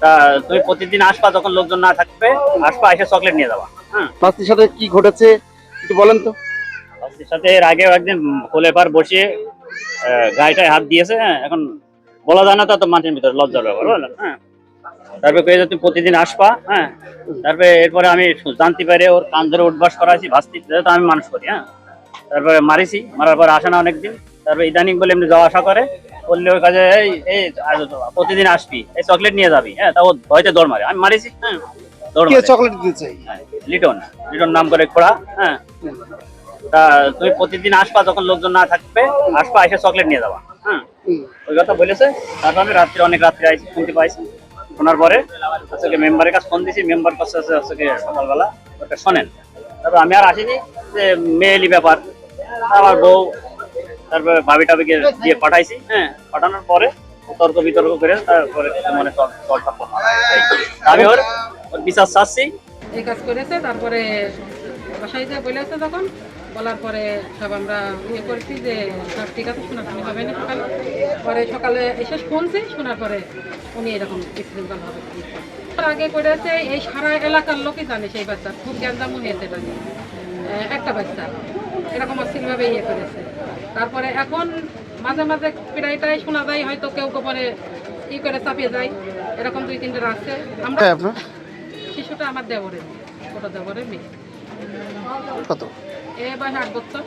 তা তুমি প্রতিদিন আসবা, যখন লোকজন না থাকবে আসবা, এসে চকলেট নিয়ে যাবা। হ্যাঁ, বাস্তির সাথে কি ঘটেছে একটু বলেন তো। বাচ্চার সাথে এর আগেও একদিন কোলে পার বসিয়ে গায়েটায় হাত দিয়েছে। হ্যাঁ, এখন বলা যায় না, তো মানুষের ভিতরে লজ্জার ব্যাপার, বুঝলেন? হ্যাঁ, তারপরে কয়ে যে তুমি প্রতিদিন আসবা। হ্যাঁ, তারপরে এরপরে আমি জানতে পারি ওর কান ধরে উঠবাস করাইছি, ভাস্তি যেহেতু আমি মানুষ করি। হ্যাঁ, তারপরে মারিছি, মারার পরে আসে না অনেকদিন। তারপরে ইদানিং বলে এমনি যাওয়া আসা করে, বললে ওর কাছে এই এই প্রতিদিন আসবি, এই চকলেট নিয়ে যাবি। হ্যাঁ, তা ও ভয়তে দৌড় মারে, আমি মারিছি। হ্যাঁ, দৌড় কে মারে। চকলেট দিতে চাই? হ্যাঁ, লিটন, লিটন নাম করে খোড়া। হ্যাঁ, তা তুমি প্রতিদিন আসবা, যখন লোকজন না থাকবে আসবা, এসে চকলেট নিয়ে যাবা। হ্যাঁ, ওই কথা বলেছে। তারপর আমি রাত্রে, অনেক রাত্রে আইসি, শুনতে পাইছি। শোনার পরে হচ্ছে মেম্বারের কাছে ফোন দিয়েছি, মেম্বার কাছে হচ্ছে সকালবেলা ওটা শোনেন। তারপর আমি আর আসিনি, যে মেয়েলি ব্যাপার, আমার বউ, তারপরে ভাবি টাবিকে দিয়ে পাঠাইছি। হ্যাঁ, পাঠানোর পরে তর্ক বিতর্ক করে তারপরে মানে আমি ওর ওর বিচার চাচ্ছি। এই কাজ করেছে। তারপরে বাসায় যা বলেছে, তখন বলার পরে সব আমরা ইয়ে করেছি যে সব ঠিক আছে, শোনাশুনি হবে না। সকালে এসে শুনছি, শোনার পরে উনি এরকম বিশৃঙ্খল হবে। তার আগে করেছে, এই সারা এলাকার লোকই জানে সেই বাচ্চা খুব গ্যাঞ্জাম হয়েছে। এটা নিয়ে একটা বাচ্চা এরকম অশ্লীলভাবে ইয়ে করেছে। তারপরে এখন মাঝে মাঝে প্রায়টাই শোনা যায়, হয়তো কেউ গোপনে ই করে চাপিয়ে যায়, এরকম 2-3টা রাখছে। আমরা আপনার শিশুটা আমার দেবরের, ছোট দেবরের মেয়ে। কত? এ বয়স 8 বছর।